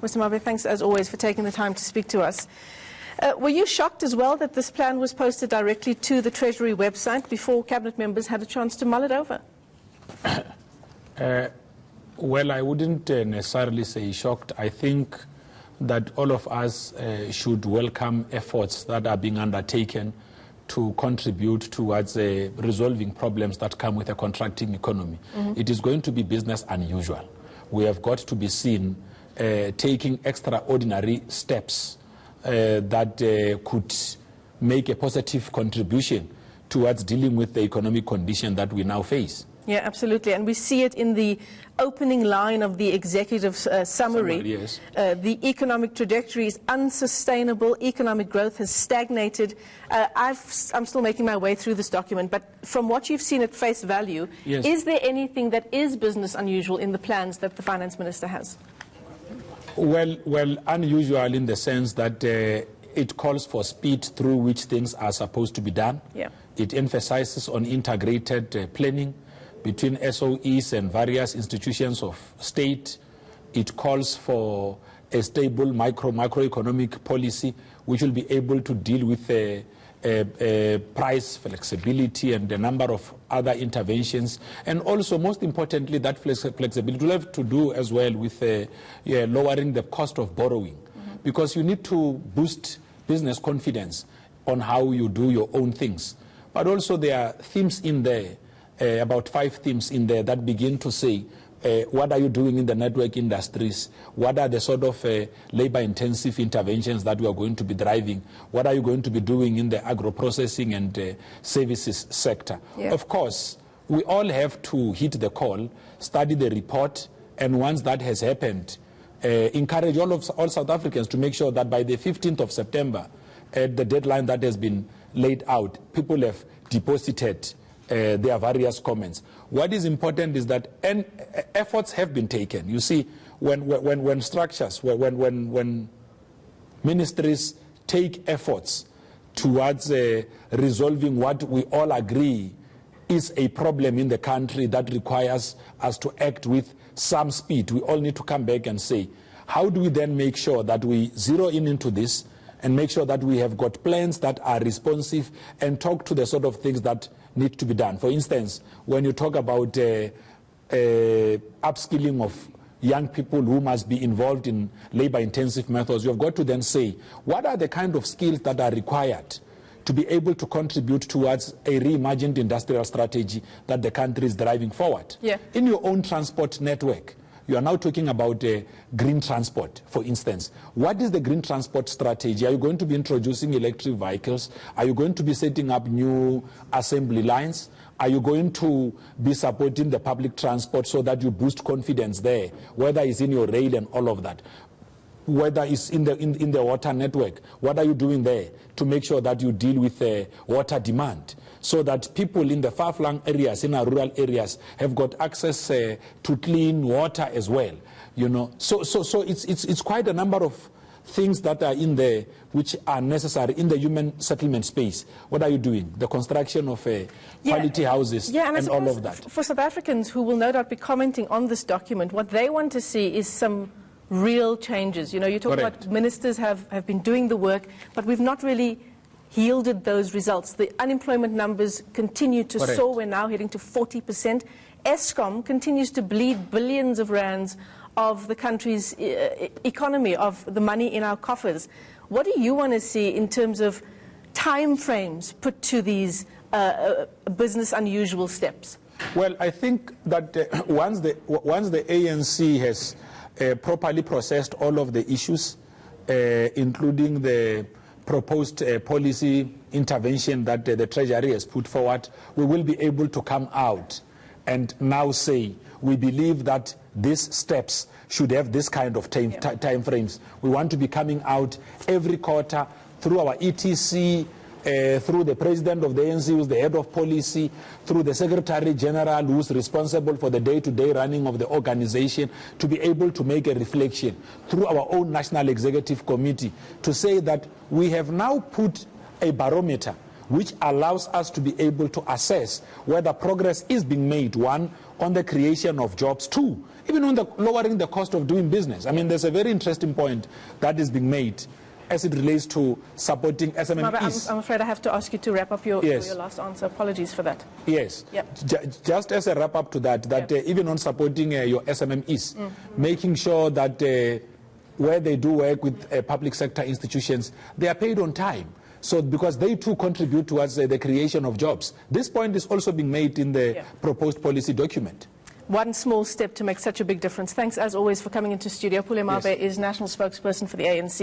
Mr. Mboweni, thanks as always for taking the time to speak to us. Were you shocked as well that this plan was posted directly to the Treasury website before Cabinet members had a chance to mull it over? Well, I wouldn't necessarily say shocked. I think that all of us should welcome efforts that are being undertaken to contribute towards resolving problems that come with a contracting economy. It is going to be business unusual. We have got to be seen taking extraordinary steps that could make a positive contribution towards dealing with the economic condition that we now face. Yeah, absolutely. And we see it in the opening line of the executive summary. Yes. The economic trajectory is unsustainable. Economic growth has stagnated. I'm still making my way through this document, but from what you've seen at face value, yes, is there anything that is business unusual in the plans that the Finance Minister has? Well, unusual in the sense that it calls for speed through which things are supposed to be done. Yeah. It emphasizes on integrated planning between SOEs and various institutions of state. It calls for a stable macroeconomic policy which will be able to deal with price flexibility and a number of other interventions. And also, most importantly, that flexibility will have to do as well with lowering the cost of borrowing, because you need to boost business confidence on how you do your own things. But also there are themes in there, about 5 themes in there that begin to say, what are you doing in the network industries? What are the sort of labor-intensive interventions that we are going to be driving? What are you going to be doing in the agro-processing and services sector? Yeah. Of course, we all have to hit the call, study the report, and once that has happened, encourage all South Africans to make sure that by the 15th of September, at the deadline that has been laid out, people have deposited their various comments. What is important is that efforts have been taken. You see, when structures, when ministries take efforts towards resolving what we all agree is a problem in the country that requires us to act with some speed, we all need to come back and say, how do we then make sure that we zero in into this and make sure that we have got plans that are responsive and talk to the sort of things that need to be done. For instance, when you talk about upskilling of young people who must be involved in labor-intensive methods, you've got to then say, what are the kind of skills that are required to be able to contribute towards a reimagined industrial strategy that the country is driving forward? Yeah. In your own transport network, you are now talking about green transport, for instance. What is the green transport strategy? Are you going to be introducing electric vehicles? Are you going to be setting up new assembly lines? Are you going to be supporting the public transport so that you boost confidence there, whether it's in your rail and all of that? Whether it's in the water network, what are you doing there to make sure that you deal with water demand, so that people in the far-flung areas, in our rural areas, have got access to clean water as well? You know, so it's quite a number of things that are in there which are necessary in the human settlement space. What are you doing? The construction of quality houses and all of that. For South Africans who will no doubt be commenting on this document, what they want to see is some real changes. You know, you talk about ministers have been doing the work, but we've not really yielded those results. The unemployment numbers continue to soar. We're now heading to 40%. Eskom continues to bleed billions of rands of the country's economy, of the money in our coffers. What do you want to see in terms of time frames put to these business unusual steps? Well, I think that once the ANC has properly processed all of the issues, including the proposed policy intervention that the Treasury has put forward, we will be able to come out and now say we believe that these steps should have this kind of time frames. We want to be coming out every quarter through our ETC, through the president of the ANC, who is the head of policy, through the secretary general, who is responsible for the day-to-day running of the organization, to be able to make a reflection through our own National Executive Committee to say that we have now put a barometer which allows us to be able to assess whether progress is being made, one, on the creation of jobs, two, even on the lowering the cost of doing business. I mean, there's a very interesting point that is being made as it relates to supporting SMMEs. I'm afraid I have to ask you to wrap up your last answer. Apologies for that. Yes. Yep. Just as a wrap up to that, even on supporting your SMMEs, making sure that where they do work with public sector institutions, they are paid on time. So because they too contribute towards the creation of jobs. This point is also being made in the proposed policy document. One small step to make such a big difference. Thanks as always for coming into studio. Pule Mabe is National Spokesperson for the ANC.